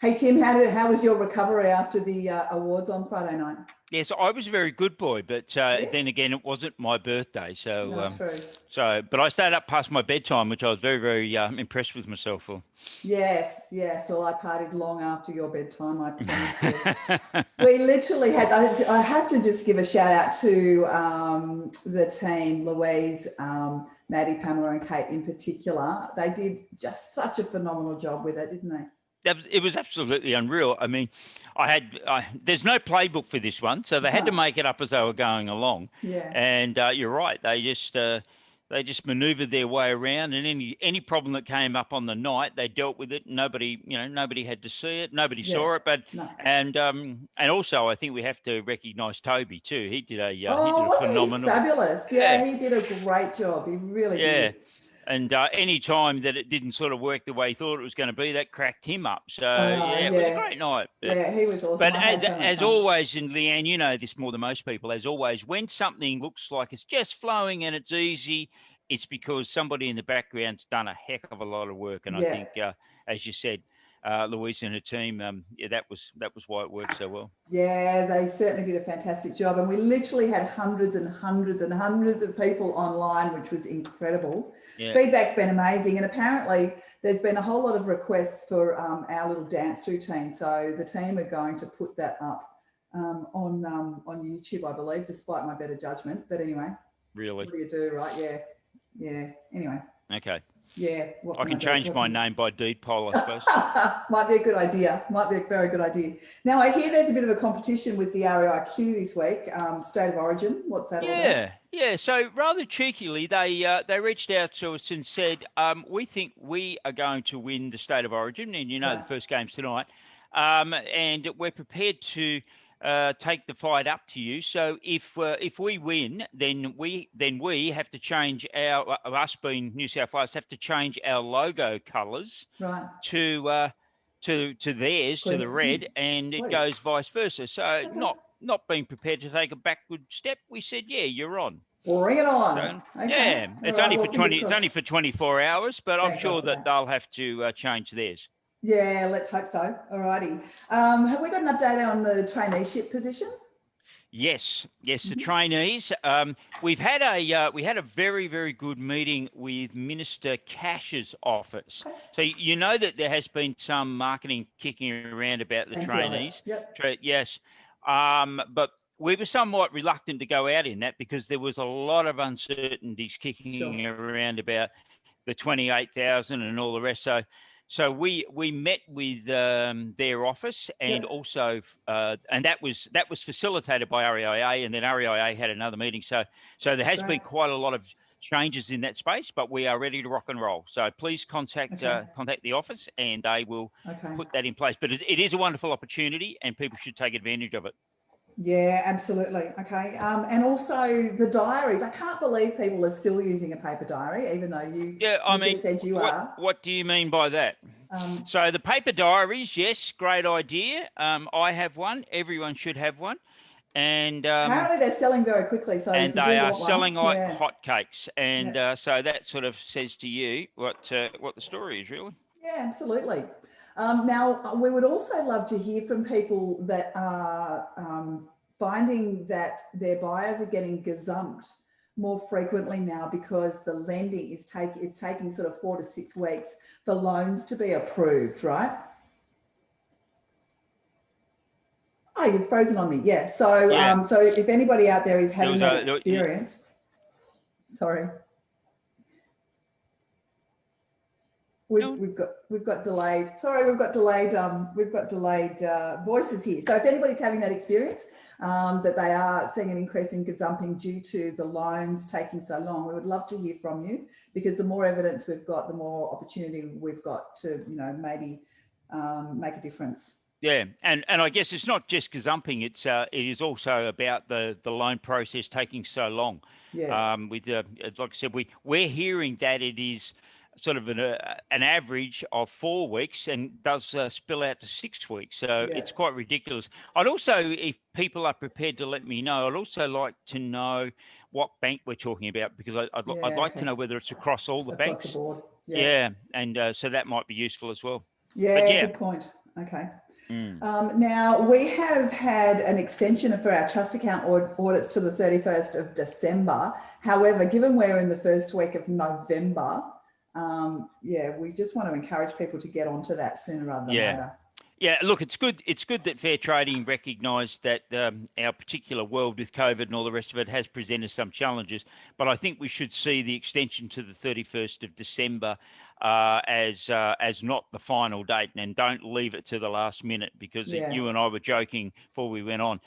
Hey, Tim, how was your recovery after the awards on Friday night? Yes, I was a very good boy, but Yeah. then again, it wasn't my birthday, No, true. but I stayed up past my bedtime, which I was very, very impressed with myself for. Yes. Well, I partied long after your bedtime, I promise you. We literally had, I have to just give a shout out to the team, Louise, Maddie, Pamela and Kate in particular. They did just such a phenomenal job with it, didn't they? It was absolutely unreal. I mean, there's no playbook for this one, so they had to make it up as they were going along. Yeah. And you're right, they just manoeuvred their way around, and any problem that came up on the night, they dealt with it. Nobody had to see it, nobody saw it, but No. and also I think we have to recognise Toby too. He did a wasn't phenomenal. He fabulous? Yeah, he did a great job. He really did. And any time that it didn't sort of work the way he thought it was going to be, that cracked him up. So it was a great night. Yeah, he was awesome. But as always, and Leanne, you know this more than most people, as always, when something looks like it's just flowing and it's easy, it's because somebody in the background's done a heck of a lot of work. And I think, as you said, Louise and her team, that was why it worked so well. Yeah, they certainly did a fantastic job, and we literally had hundreds and hundreds and hundreds of people online, which was incredible. Yeah. Feedback's been amazing, and apparently there's been a whole lot of requests for our little dance routine. So the team are going to put that up on YouTube, I believe, despite my better judgment. But anyway, really, what do you do, right? Yeah. Anyway. Okay. Yeah. I can change my name by deed poll, I suppose. Might be a good idea. Might be a very good idea. Now, I hear there's a bit of a competition with the REIQ this week, State of Origin. What's that all about? Yeah. So rather cheekily, they reached out to us and said, we think we are going to win the State of Origin, and the first game's tonight, and we're prepared to take the fight up to you. So if we win, then we have to change us being New South Wales, have to change our logo colours to theirs, to the red, and it goes vice versa. So not being prepared to take a backward step, we said, yeah, you're on. Bring it on. So, yeah, it's only for 24 hours, but I'm sure that they'll have to change theirs. Yeah, let's hope so. All righty. Have we got an update on the traineeship position? Yes, the trainees. We had a very, very good meeting with Minister Cash's office. So you know that there has been some marketing kicking around about the trainees. Yep. Yes, but we were somewhat reluctant to go out in that because there was a lot of uncertainties kicking around about the 28,000 and all the rest. So we met with their office, and also and that was facilitated by REIA, and then REIA had another meeting. So there has been quite a lot of changes in that space, but we are ready to rock and roll. So please contact the office, and they will put that in place. But it is a wonderful opportunity, and people should take advantage of it. Yeah, absolutely. Okay. And also the diaries. I can't believe people are still using a paper diary, even though you just said you are. What do you mean by that? So the paper diaries, yes, great idea. I have one. Everyone should have one. And apparently they're selling very quickly. So and they are selling like hotcakes. And so that sort of says to you what the story is, really. Yeah, absolutely. Now, we would also love to hear from people that are finding that their buyers are getting gazumped more frequently now because the lending is taking sort of 4 to 6 weeks for loans to be approved, right? Oh, you've frozen on me. Yeah. So, so if anybody out there is having that experience, sorry. We've got delayed. Sorry, we've got delayed voices here. So if anybody's having that experience, that they are seeing an increase in gazumping due to the loans taking so long, we would love to hear from you, because the more evidence we've got, the more opportunity we've got to, maybe make a difference. Yeah, and I guess it's not just gazumping; it is also about the loan process taking so long. Yeah. Like I said, we're hearing that it is sort of an average of 4 weeks and does spill out to 6 weeks. So it's quite ridiculous. I'd also, if people are prepared to let me know, I'd also like to know what bank we're talking about, because I'd like to know whether it's across all the banks. Across the board. Yeah, and so that might be useful as well. Yeah, good point. Okay. Mm. Now, we have had an extension for our trust account audits to the 31st of December. However, given we're in the first week of November, we just want to encourage people to get onto that sooner rather than later. Yeah, look, it's good. It's good that Fair Trading recognised that our particular world with COVID and all the rest of it has presented some challenges. But I think we should see the extension to the 31st of December as not the final date, and don't leave it to the last minute, because you and I were joking before we went on.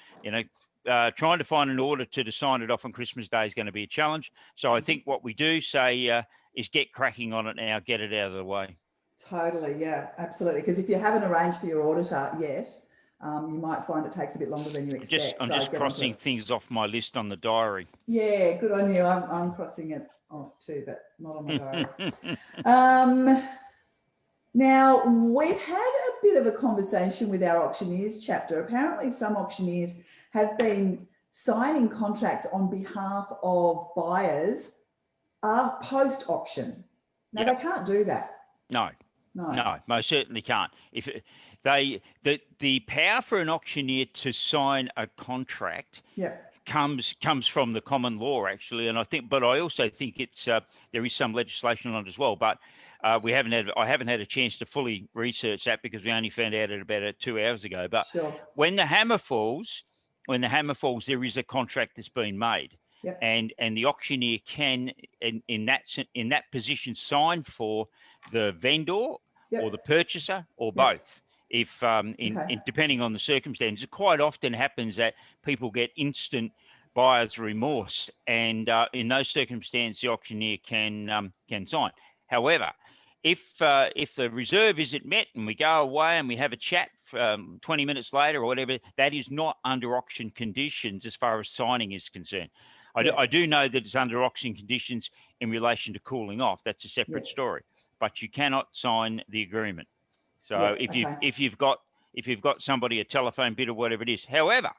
Trying to find an auditor to sign it off on Christmas Day is going to be a challenge. So I think what we do say is get cracking on it now, get it out of the way. Totally, yeah, absolutely. Because if you haven't arranged for your auditor yet, you might find it takes a bit longer than you expect. I'm just crossing things off my list on the diary. Yeah, good on you. I'm crossing it off too, but not on my diary. Now, we've had a bit of a conversation with our auctioneers chapter. Apparently, some auctioneers have been signing contracts on behalf of buyers post-auction. Now, they can't do that. No, most certainly can't. If the power for an auctioneer to sign a contract comes from the common law, actually, and I also think it's there is some legislation on it as well, but I haven't had a chance to fully research that, because we only found out about 2 hours ago. But when the hammer falls, there is a contract that's been made. Yep. And the auctioneer can, in that position, sign for the vendor or the purchaser or both. If depending on the circumstances, it quite often happens that people get instant buyer's remorse, and in those circumstances, the auctioneer can sign. However, if the reserve isn't met and we go away and we have a chat 20 minutes later or whatever, that is not under auction conditions as far as signing is concerned. I do know that it's under auction conditions in relation to cooling off. That's a separate story. But you cannot sign the agreement. So if you've got somebody, a telephone bid or whatever it is. However,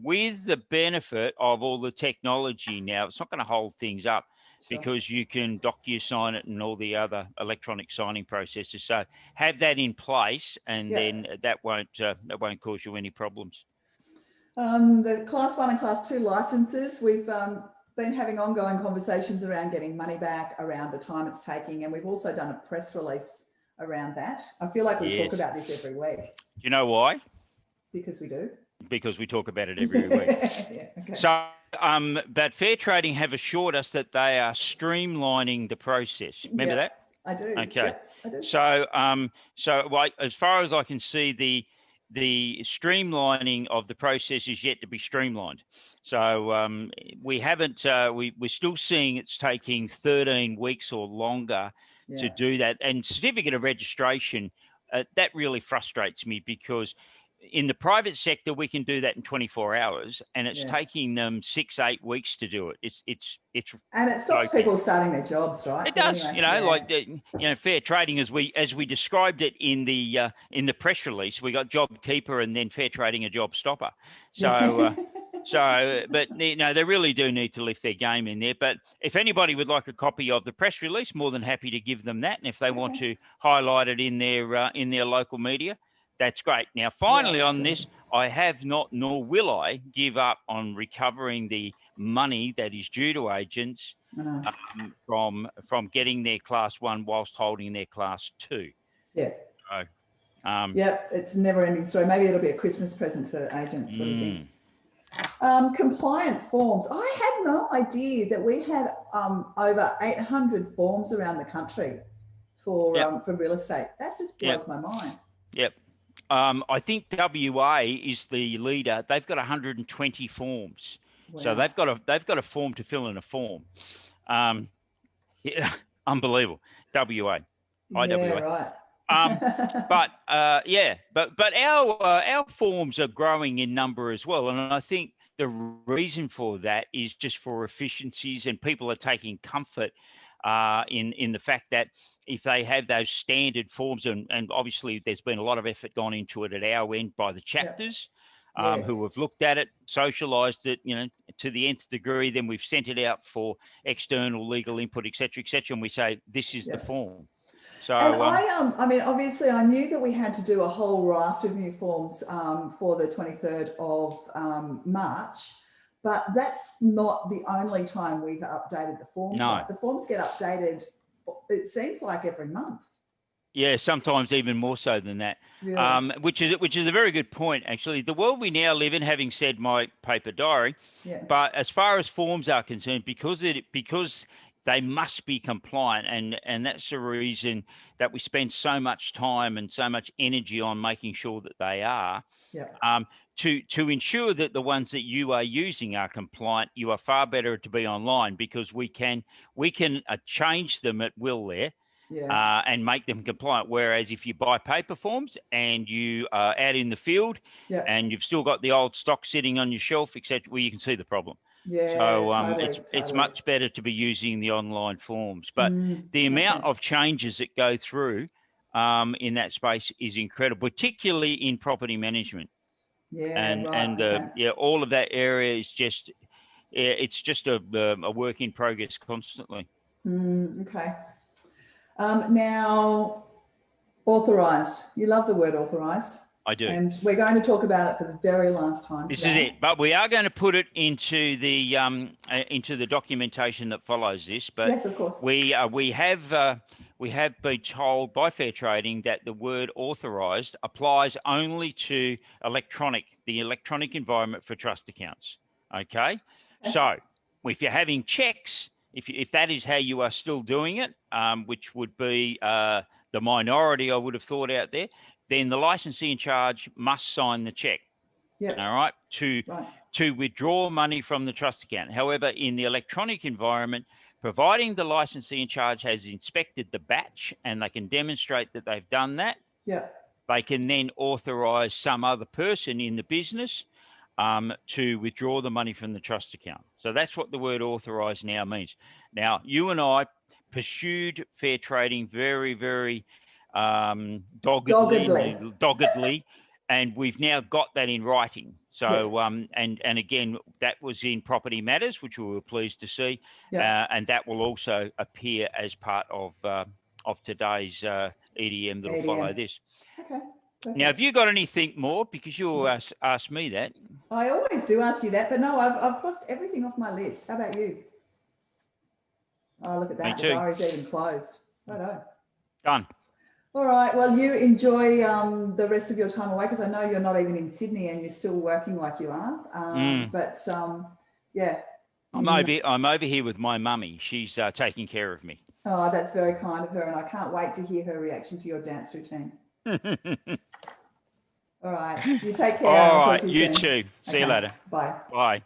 with the benefit of all the technology now, it's not going to hold things up, because you can DocuSign it and all the other electronic signing processes. So have that in place, and then that won't cause you any problems. The Class 1 and Class 2 licenses, we've been having ongoing conversations around getting money back, around the time it's taking, and we've also done a press release around that. I feel like we talk about this every week. Do you know why? Because we do. Because we talk about it every week. So, but Fair Trading have assured us that they are streamlining the process. Remember that? I do. Okay. I do. So as far as I can see, the streamlining of the process is yet to be streamlined. So we haven't. We're still seeing it's taking 13 weeks or longer to do that. And certificate of registration, that really frustrates me, because in the private sector we can do that in 24 hours, and it's taking them 6-8 weeks to do it. It's and it stops people starting their jobs, right? It does. Anyway, Fair Trading, as we described it in the press release, we got job keeper and then Fair Trading a job stopper. So but they really do need to lift their game in there. But if anybody would like a copy of the press release, more than happy to give them that. And if they want to highlight it in their local media, that's great. Now, finally on this, I have not, nor will I, give up on recovering the money that is due to agents from getting their Class 1 whilst holding their Class 2. Yeah. So, it's a never-ending story. Maybe it'll be a Christmas present to agents. What do you think? Compliant forms. I had no idea that we had over 800 forms around the country for real estate. That just blows my mind. Yep. I think WA is the leader. They've got 120 forms. Wow. So they've got a form to fill in a form. Unbelievable. WA. IWA. Right. But our forms are growing in number as well, and I think the reason for that is just for efficiencies, and people are taking comfort in the fact that if they have those standard forms, and obviously there's been a lot of effort gone into it at our end by the chapters who have looked at it, socialised it, to the nth degree, then we've sent it out for external legal input, etc., and we say, this is the form. So, and I mean, obviously I knew that we had to do a whole raft of new forms for the 23rd of March, but that's not the only time we've updated the forms. no. Like the forms get updated, it seems like every month. Yeah, sometimes even more so than that. Really? Which is a very good point, actually. The world we now live in, having said my paper diary, Yeah. but as far as forms are concerned, because they must be compliant, and that's the reason that we spend so much time and so much energy on making sure that they are. Yeah. To ensure that the ones that you are using are compliant, you are far better to be online, because we can change them at will there. Yeah. And make them compliant. Whereas if you buy paper forms and you are out in the field Yeah. and you've still got the old stock sitting on your shelf, etc., well, you can see the problem. Yeah, So totally. it's much better to be using the online forms. But the makes amount sense. of changes that go through in that space is incredible, particularly in property management. Yeah, And okay. all of that area is just it's just a work in progress constantly. Okay. Now, authorised. You love the word authorised. I do. And we're going to talk about it for the very last time This today. is it, but we are going to put it into the documentation that follows this. But yes, of course. we have been told by Fair Trading that the word authorised applies only to the electronic environment for trust accounts. Okay, so if you're having checks, if that is how you are still doing it, which would be the minority, I would have thought out there, then the licensee in charge must sign the check. Yeah. All right, to withdraw money from the trust account. However, in the electronic environment, providing the licensee in charge has inspected the batch and they can demonstrate that they've done that, they can then authorise some other person in the business to withdraw the money from the trust account. So that's what the word authorised now means. Now, you and I pursued Fair Trading very, very doggedly, and we've now got that in writing. So and again, that was in Property Matters, which we were pleased to see, and that will also appear as part of today's EDM that will follow this. Okay. Perfect. Now, have you got anything more? Because you asked me that. I always do ask you that, but no, I've crossed everything off my list. How about you? Oh, look at that. The diary's even closed. Righto. Done. All right. Well, you enjoy the rest of your time away, because I know you're not even in Sydney and you're still working like you are. But yeah. I'm over here with my mummy. She's taking care of me. Oh, that's very kind of her, and I can't wait to hear her reaction to your dance routine. All right. You take care. All I'll right. talk to you soon. You too. See you later. Bye. Bye.